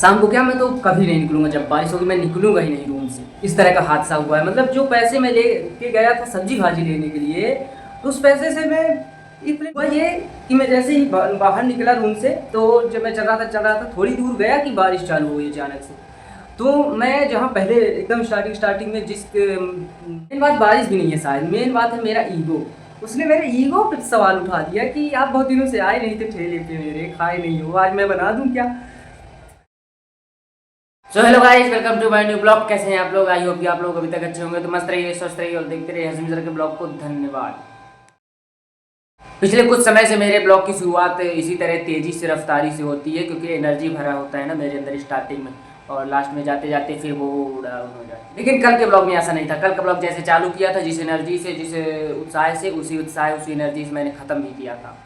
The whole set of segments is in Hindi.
शाम को क्या, मैं तो कभी नहीं निकलूंगा, जब बारिश होगी मैं निकलूंगा ही नहीं रूम से। इस तरह का हादसा हुआ है। मतलब जो पैसे मैं लेके गया था सब्जी भाजी लेने के लिए, तो उस पैसे से मैं इतने हुआ ये कि मैं जैसे ही बाहर निकला रूम से, तो जब मैं चल रहा था थोड़ी दूर गया कि बारिश चालू हो गई अचानक से। तो मैं जहाँ पहले एकदम स्टार्टिंग में जिस मेन बात बारिश भी नहीं है शायद, मेन बात है मेरा ईगो। उसने मेरे ईगो पे सवाल उठा दिया कि आप बहुत दिनों से आए नहीं थे ठेले पे मेरे, खाए नहीं हो, आज मैं बना दूं क्या। So hello guys, welcome to my new blog. कैसे हैं आप लोग? आई होप कि आप लोग अभी तक अच्छे होंगे। तो मस्त रहिए, स्वस्थ रहिए और देखते रहिए हसीम सर के ब्लॉग को। धन्यवाद। पिछले कुछ समय से मेरे ब्लॉग की शुरुआत इसी तरह तेजी से रफ्तारी से होती है, क्योंकि एनर्जी भरा होता है ना मेरे अंदर स्टार्टिंग में, और लास्ट में जाते जाते फिर वो डाउन हो जाए। लेकिन कल के ब्लॉग में ऐसा नहीं था। कल का ब्लॉग जैसे चालू किया था जिस एनर्जी से, जिस उत्साह से, उसी एनर्जी से मैंने ख़त्म भी किया था,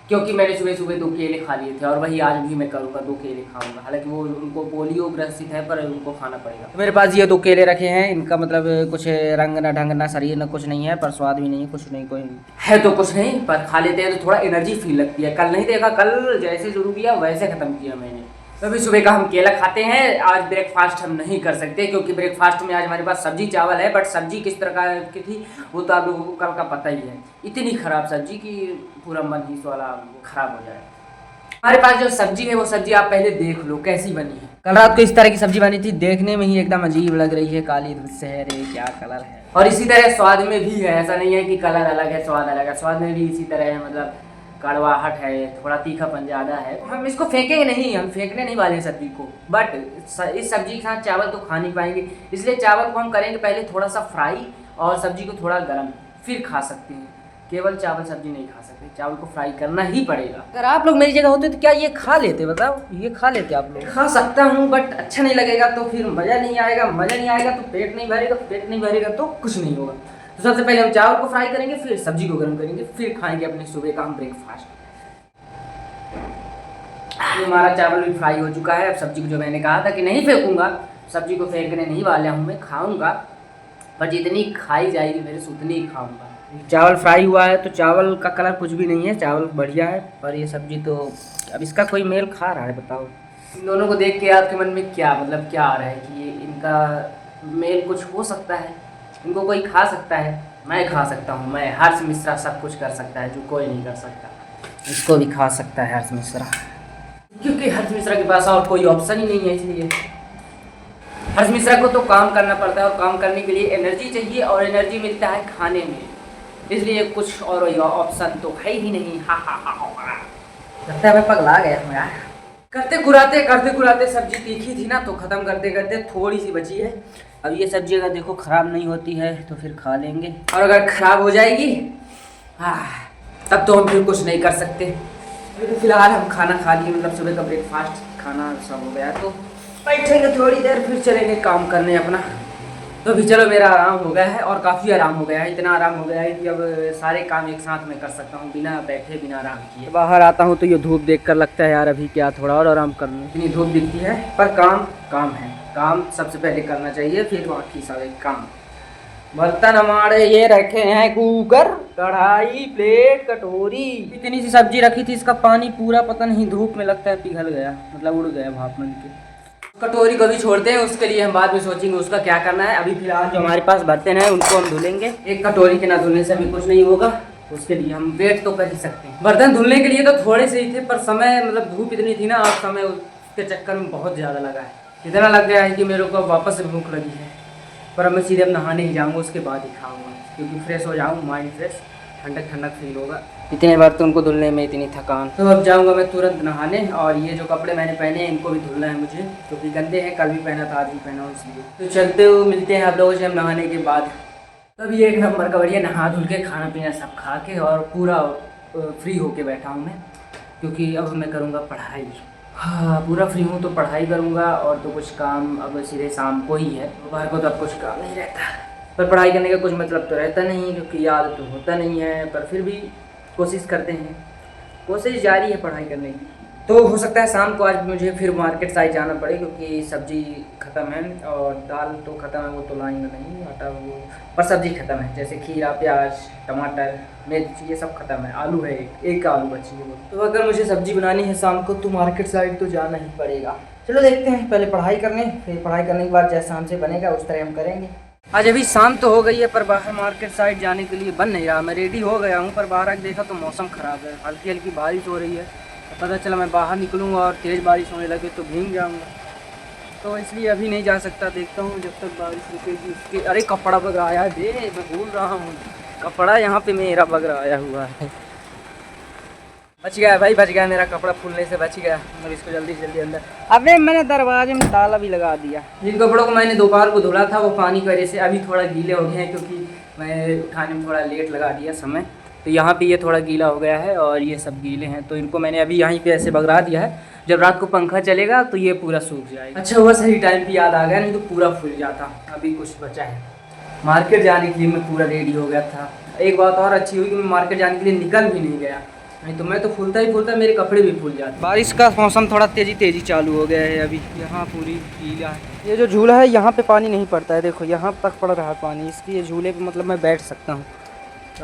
क्योंकि मैंने सुबह सुबह 2 केले खा लिए थे, और वही आज भी मैं करूँगा, 2 केले खाऊंगा। हालांकि वो उनको पोलियो ग्रसित है, पर उनको खाना पड़ेगा। तो मेरे पास ये 2 केले रखे हैं। इनका मतलब कुछ रंग ना ढंग ना शरीर ना कुछ नहीं है, पर स्वाद भी नहीं है, कुछ नहीं, कोई है तो कुछ नहीं, पर खा लेते हैं तो थोड़ा एनर्जी फील लगती है। कल नहीं देखा, कल जैसे शुरू किया वैसे ख़त्म किया मैंने। तो अभी सुबह का हम केला खाते हैं। आज ब्रेकफास्ट हम नहीं कर सकते, क्योंकि ब्रेकफास्ट में आज हमारे पास सब्जी चावल है, बट सब्जी किस प्रकार की थी वो तो आप लोगों को कल का पता ही है। इतनी खराब सब्जी कि पूरा मन ही वाला खराब हो जाए। हमारे पास जो सब्जी है वो सब्जी आप पहले देख लो कैसी बनी है। कल रात को इस तरह की सब्जी बनी थी, देखने में ही एकदम अजीब लग रही है। काली शहर क्या कलर है, और इसी तरह स्वाद में भी है। ऐसा नहीं है कि कलर अलग है स्वाद अलग है, स्वाद में भी इसी तरह है। मतलब कड़वाहट है, थोड़ा तीखापन ज़्यादा है। हम इसको फेंकेंगे नहीं, हम फेंकने नहीं वाले सब्जी को, बट इस सब्जी के साथ चावल तो खा नहीं पाएंगे, इसलिए चावल को हम करेंगे पहले थोड़ा सा फ्राई, और सब्जी को थोड़ा गर्म, फिर खा सकते हैं। केवल चावल सब्जी नहीं खा सकते, चावल को फ्राई करना ही पड़ेगा। अगर आप लोग मेरी जगह होते तो क्या ये खा लेते? बताओ, ये खा लेते आप लोग? खा सकता हूँ, बट अच्छा नहीं लगेगा, तो फिर मज़ा नहीं आएगा। मज़ा नहीं आएगा तो पेट नहीं भरेगा, पेट नहीं भरेगा तो कुछ नहीं होगा। तो सबसे पहले हम चावल को फ्राई करेंगे, फिर सब्जी को गर्म करेंगे, फिर खाएंगे अपने सुबह का हम ब्रेकफास्ट। हमारा चावल भी फ्राई हो चुका है। अब सब्जी को, जो मैंने कहा था कि नहीं फेंकूंगा, सब्जी को फेंकने नहीं वाला हूँ मैं, खाऊंगा, पर जितनी खाई जाएगी मेरे से उतनी ही खाऊंगा। चावल फ्राई हुआ है तो चावल का कलर कुछ भी नहीं है, चावल बढ़िया है, पर ये सब्जी तो अब इसका कोई मेल खा रहा है? बताओ, इन दोनों को देख के आपके मन में क्या मतलब क्या आ रहा है कि ये इनका मेल कुछ हो सकता है, इनको कोई खा सकता है? मैं खा सकता हूँ। मैं, हर्ष मिश्रा सब कुछ कर सकता है जो कोई नहीं कर सकता। इसको भी खा सकता है हर्ष मिश्रा, क्योंकि हर्ष मिश्रा के पास और कोई ऑप्शन ही नहीं है। इसलिए हर्ष मिश्रा को तो काम करना पड़ता है, और काम करने के लिए एनर्जी चाहिए, और एनर्जी मिलता है खाने में, इसलिए कुछ और ऑप्शन तो है ही नहीं। हा हा हा हा, लगता है मैं पगला गया हूँ यार। करते कुराते सब्जी तीखी थी ना, तो ख़त्म करते करते थोड़ी सी बची है। अब ये सब्जी अगर देखो ख़राब नहीं होती है तो फिर खा लेंगे, और अगर ख़राब हो जाएगी तब तो हम फिर कुछ नहीं कर सकते। तो फिलहाल हम खाना खा लिए, मतलब सुबह का ब्रेकफास्ट खाना सब हो गया, तो बैठेंगे थोड़ी देर, फिर चलेंगे काम करने अपना। तो अभी चलो, मेरा आराम हो गया है, और काफ़ी आराम हो गया है। इतना आराम हो गया है कि अब सारे काम एक साथ में कर सकता हूँ, बिना बैठे, बिना आराम किए। बाहर आता हूँ तो ये धूप देखकर लगता है यार अभी क्या थोड़ा और आराम कर लूँ। इतनी धूप दिखती है, पर काम है। काम सबसे पहले करना चाहिए, फिर बाकी सारे काम। बर्तन हमारे ये रखे हैं, कुकर, कढ़ाई, प्लेट, कटोरी। इतनी सी सब्जी रखी थी, इसका पानी पूरा पता नहीं धूप में लगता है पिघल गया, मतलब उड़ गया भाप बन के। कटोरी को भी छोड़ते हैं, उसके लिए हम बाद में सोचेंगे उसका क्या करना है। अभी फिलहाल जो हमारे पास बर्तन है उनको हम धुलेंगे। एक कटोरी के ना धुलने से भी कुछ नहीं होगा, उसके लिए हम वेट तो कर ही सकते हैं। बर्तन धुलने के लिए तो थोड़े से ही थे, पर समय, मतलब धूप इतनी थी ना, और समय उसके चक्कर में बहुत ज़्यादा लगा है। इतना लग गया है कि मेरे को वापस से भूख लगी है, पर अब मैं सीधे अब नहाने ही जाऊँगा, उसके बाद ही खाऊँगा, क्योंकि फ्रेश हो जाऊँ, माइंड फ्रेश, ठंडक फील होगा। इतने बर्तन को धुलने में इतनी थकान। तो अब जाऊंगा मैं तुरंत नहाने, और ये जो कपड़े मैंने पहने हैं इनको भी धुलना है मुझे, क्योंकि गंदे हैं, कल भी पहना था, आज भी पहना हूँ, इसलिए। तो चलते हुए मिलते हैं आप लोगों से हम नहाने के बाद। तब ये एक नंबर का बढ़िया नहा धुल के, खाना पीना सब खा के, और पूरा फ्री होके बैठा हूँ मैं, क्योंकि अब मैं करूँगा पढ़ाई। हाँ, पूरा फ्री हूँ तो पढ़ाई करूँगा, और तो कुछ काम अब सीधे शाम को ही है, दोपहर को तो अब कुछ काम नहीं रहता। पर पढ़ाई करने का कुछ मतलब तो रहता नहीं, क्योंकि याद तो होता नहीं है, पर फिर भी कोशिश करते हैं, कोशिश जारी है पढ़ाई करने की। तो हो सकता है शाम को आज मुझे फिर मार्केट साइड जाना पड़े, क्योंकि सब्जी ख़त्म है, और दाल तो ख़त्म है, वो तो लाएंगे नहीं आटा वो, पर सब्जी ख़त्म है, जैसे खीरा, प्याज, टमाटर, मिर्च, ये सब ख़त्म है। आलू है, एक आलू बची है वो। तो अगर मुझे सब्जी बनानी है शाम को, तो मार्केट साइड तो जाना ही पड़ेगा। चलो देखते हैं, पहले पढ़ाई करने, फिर पढ़ाई करने के बाद जैसा शाम से बनेगा उस तरह हम करेंगे। आज अभी शाम तो हो गई है, पर बाहर मार्केट साइड जाने के लिए बन नहीं रहा। मैं रेडी हो गया हूँ, पर बाहर आके देखा तो मौसम ख़राब है, हल्की हल्की बारिश हो रही है। पता चला मैं बाहर निकलूँगा और तेज़ बारिश होने लगे तो भीग जाऊँगा, तो इसलिए अभी नहीं जा सकता। देखता हूँ जब तक बारिश रुकेगी उसके। अरे कपड़ा बगराया दे, मैं भूल रहा हूँ, कपड़ा यहाँ पे मेरा बगराया हुआ है। बच गया भाई, बच गया, मेरा कपड़ा फूलने से बच गया। अब इसको जल्दी जल्दी अंदर। अबे मैंने दरवाजे में ताला भी लगा दिया। जिन कपड़ों को मैंने दोपहर को धुला था वो पानी की वजह से अभी थोड़ा गीले हो गए हैं, क्योंकि मैं उठाने में थोड़ा लेट लगा दिया समय। तो यहाँ पे ये थोड़ा गीला हो गया है और ये सब गीले हैं, तो इनको मैंने अभी यहीं पे ऐसे बगरा दिया है। जब रात को पंखा चलेगा तो ये पूरा सूख जाएगा। अच्छा हुआ सही टाइम पे याद आ गया, नहीं तो पूरा फूल जाता। अभी कुछ बचा है। मार्केट जाने के लिए मैं पूरा रेडी हो गया था। एक बात और अच्छी हुई कि मैं मार्केट जाने के लिए निकल भी नहीं गया, नहीं तो मैं तो फूलता ही फूलता मेरे कपड़े भी फूल जाते। बारिश का मौसम थोड़ा तेज़ी चालू हो गया है अभी। यहाँ पूरी गीला है। ये जो झूला है यहाँ पे पानी नहीं पड़ता है, देखो यहाँ तक पड़ रहा है पानी। इसलिए झूले पे मतलब मैं बैठ सकता हूँ।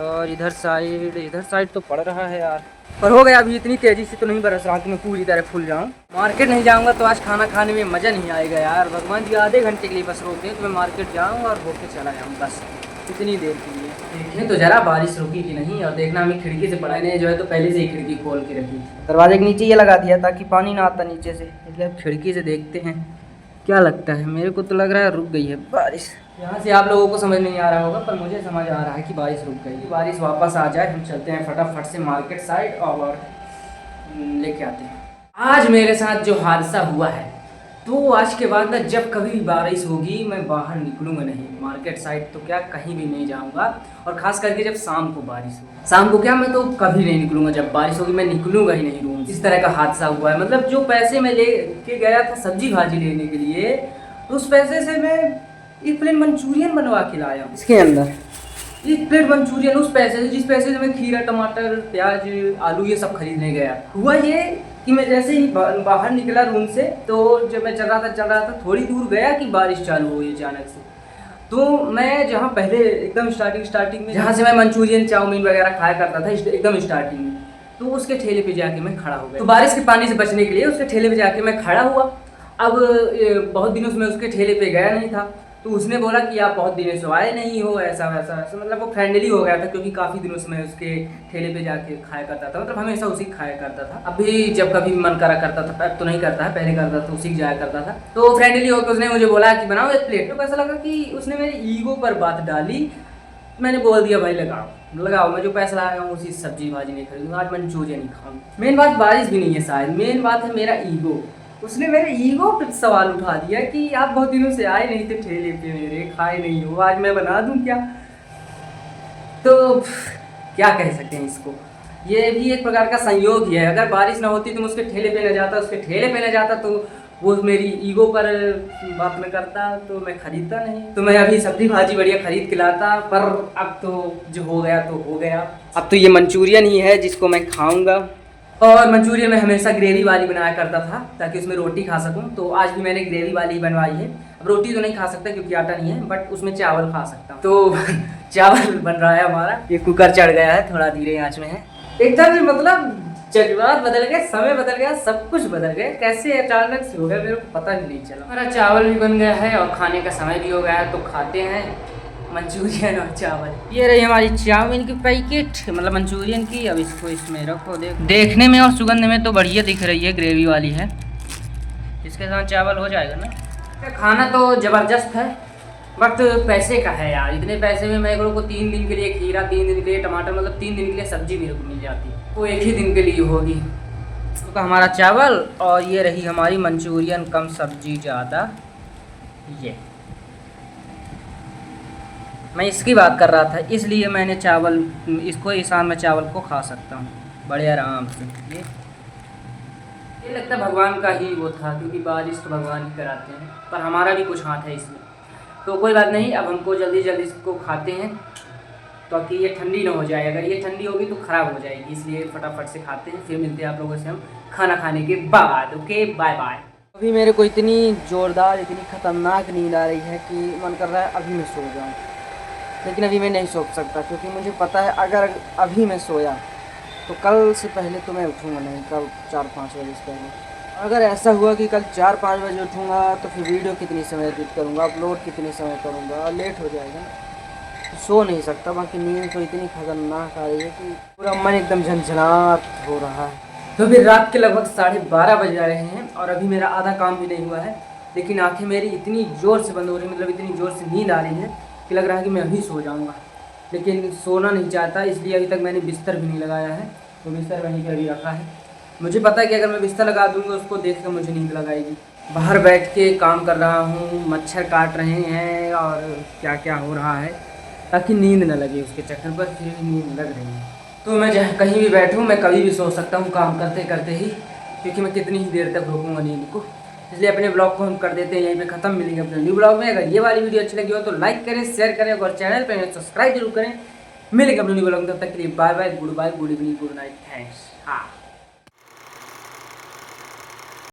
और इधर साइड तो पड़ रहा है यार, पर हो गया। अभी इतनी तेज़ी से तो नहीं बरस रहा कि मैं पूरी तरह फूल जाऊँ। मार्केट नहीं जाऊँगा तो आज खाना खाने में मज़ा नहीं आएगा यार। भगवान जी आधे घंटे के लिए बस रोक दें तो मैं मार्केट जाऊँ और होके चला जाऊँ, बस इतनी देर के लिए। देखें तो जरा बारिश रुकी कि नहीं। और देखना, हमें खिड़की से पढ़ाई नहीं जो है तो पहले से ही खिड़की खोल के रखी थी। दरवाजे के नीचे ये लगा दिया ताकि पानी ना आता नीचे से, इसलिए अब खिड़की से देखते हैं क्या लगता है। मेरे को तो लग रहा है रुक गई है बारिश। यहाँ से आप लोगों को समझ नहीं आ रहा होगा, पर मुझे समझ आ रहा है कि बारिश रुक गई। बारिश वापस आ जाए, हम चलते हैं फटाफट से मार्केट साइड और लेके आते हैं। आज मेरे साथ जो हादसा हुआ है, तो आज के बाद ना जब कभी भी बारिश होगी मैं बाहर निकलूँगा नहीं। मार्केट साइड तो क्या, कहीं भी नहीं जाऊँगा। और ख़ास करके जब शाम को बारिश हो, शाम को क्या, मैं तो कभी नहीं निकलूँगा। जब बारिश होगी मैं निकलूँगा ही नहीं रूम। इस तरह का हादसा हुआ है। मतलब जो पैसे मैं ले के गया था सब्जी भाजी लेने के लिए, तो उस पैसे से मैं एक प्लेट मंचूरियन बनवा के लाया हूँ। इसके अंदर एक प्लेट मंचूरियन उस पैसे से, जिस पैसे से मैं खीरा, टमाटर, प्याज, आलू ये सब खरीदने गया। हुआ ये कि मैं जैसे ही बाहर निकला रूम से, तो जब मैं चल रहा था थोड़ी दूर गया कि बारिश चालू हुई अचानक से। तो मैं जहाँ पहले एकदम स्टार्टिंग में जहाँ से मैं मंचूरियन, चाउमीन वगैरह खाया करता था एकदम स्टार्टिंग में, तो उसके ठेले पे जाके मैं खड़ा हो गया। तो बारिश के पानी से बचने के लिए उसके ठेले पे जाके मैं खड़ा हुआ। अब बहुत दिनों से मैं उसके ठेले पे गया नहीं था, तो उसने बोला कि आप बहुत दिनों से आए नहीं हो, ऐसा वैसा ऐसा। मतलब वो फ्रेंडली हो गया था, क्योंकि काफ़ी दिनों से मैं उसके ठेले पे जाके खाया करता था। मतलब हमेशा उसी खाया करता था। अभी जब कभी मन करा करता था, अब तो नहीं करता है, पहले करता था, उसी जाया करता था। तो फ्रेंडली होकर उसने मुझे बोला कि बनाओ एक प्लेट। तो ऐसा लगा कि उसने मेरी ईगो पर बात डाली। मैंने बोल दिया भाई लगाओ, मैं जो पैसा लाया हूँ उसी सब्जी भाजी नहीं खरीदूँगा, आज मंचूरियन ही खाऊँ। मेन बात बारिश भी नहीं है शायद, मेन बात है मेरा ईगो। उसने मेरे ईगो पे सवाल उठा दिया कि आप बहुत दिनों से आए नहीं थे ठेले पे मेरे, खाए नहीं हो, आज मैं बना दूं क्या। तो क्या कह सकते हैं इसको। ये भी एक प्रकार का संयोग ही है। अगर बारिश ना होती तो मैं उसके ठेले पे न जाता, तो वो मेरी ईगो पर बात न करता, तो मैं खरीदता नहीं। तो मैं अभी सब्जी भाजी बढ़िया खरीद के लाता। पर अब तो जो हो गया तो हो गया। अब तो ये मंचूरियन ही है जिसको मैं खाऊंगा। और मंचूरियन मैं हमेशा ग्रेवी वाली बनाया करता था ताकि उसमें रोटी खा सकूं। तो आज भी मैंने ग्रेवी वाली बनवाई है। अब रोटी तो नहीं खा सकता क्योंकि आटा नहीं है, बट उसमें चावल खा सकता हूँ। तो चावल बन रहा है हमारा। ये कुकर चढ़ गया है, थोड़ा धीरे आंच में है। एकदम से मतलब जज्बात बदल गए, समय बदल गया, सब कुछ बदल गया। कैसे अचानक से हो गया मेरे को पता भी नहीं चला। हमारा चावल भी बन गया है और खाने का समय भी हो गया है, तो खाते हैं मंचूरियन और चावल। ये रही हमारी चाउमीन की पैकेट, मतलब मंचूरियन की। अब इसको इसमें रखो। देखने में और सुगंध में तो बढ़िया दिख रही है, ग्रेवी वाली है। इसके साथ चावल हो जाएगा ना। खाना तो ज़बरदस्त है, बट पैसे का है यार। इतने पैसे में मेरे को 3 दिन के लिए खीरा, 3 दिन के लिए टमाटर, मतलब 3 दिन के लिए सब्जी मेरे को मिल जाती, वो एक ही दिन के लिए होगी। तो हमारा चावल और ये रही हमारी मंचूरियन कम सब्जी ज़्यादा। ये मैं इसकी बात कर रहा था, इसलिए मैंने चावल इसको इंसान में चावल को खा सकता हूँ बड़े आराम से। ये लगता है भगवान का ही वो था, क्योंकि बारिश तो भगवान ही कराते हैं, पर हमारा भी कुछ हाथ है इसमें। तो कोई बात नहीं, अब हमको जल्दी जल्दी इसको खाते हैं ताकि ये ठंडी ना हो जाए। अगर ये ठंडी होगी तो ख़राब हो जाएगी, इसलिए फटाफट से खाते हैं। फिर मिलते हैं आप लोगों से हम खाना खाने के बाद। Okay, bye bye. अभी मेरे को इतनी ज़ोरदार, इतनी ख़तरनाक नींद आ रही है कि मन कर रहा है अभी मैं सो जाऊँ, लेकिन अभी मैं नहीं सो सकता, क्योंकि मुझे पता है अगर अभी मैं सोया तो कल से पहले तो मैं उठूँगा नहीं, कल 4-5 बजे से पहले। अगर ऐसा हुआ कि कल 4-5 बजे उठूँगा तो फिर वीडियो कितनी समय एडिट करूँगा, अपलोड कितने समय करूँगा, लेट हो जाएगा ना, सो नहीं सकता। बाकी नींद तो इतनी खतरनाक आ रही है कि पूरा मन एकदम झंझनाट हो रहा है। तो फिर रात के लगभग 12:30 बज रहे हैं और अभी मेरा आधा काम भी नहीं हुआ है, लेकिन आंखें मेरी इतनी ज़ोर से बंद हो रही है, मतलब इतनी ज़ोर से नींद आ रही है कि लग रहा है कि मैं अभी सो जाऊँगा, लेकिन सोना नहीं चाहता, इसलिए अभी तक मैंने बिस्तर भी नहीं लगाया है। तो बिस्तर वहीं पर अभी रखा है। मुझे पता है कि अगर मैं बिस्तर लगा दूँगा उसको देख कर मुझे नींद लगाएगी। बाहर बैठ के काम कर रहा हूँ, मच्छर काट रहे हैं और क्या क्या हो रहा है, ताकि नींद न लगे उसके चक्कर पर, फिर भी नींद लग रही है। तो मैं जहाँ कहीं भी बैठूँ मैं कभी भी सो सकता हूँ काम करते करते ही, क्योंकि मैं कितनी ही देर तक रोकूँगा नींद को। इसलिए अपने ब्लॉग को हम कर देते हैं यहीं पे ख़त्म। मिलेंगे अपने न्यू ब्लॉग में। अगर ये वाली वीडियो अच्छी लगी हो तो लाइक करें, शेयर करें और चैनल पर सब्सक्राइब जरूर करें। मिलेंगे अपने न्यू ब्लॉग में, तब तक के लिए bye bye, good evening, good night, thanks. हाँ।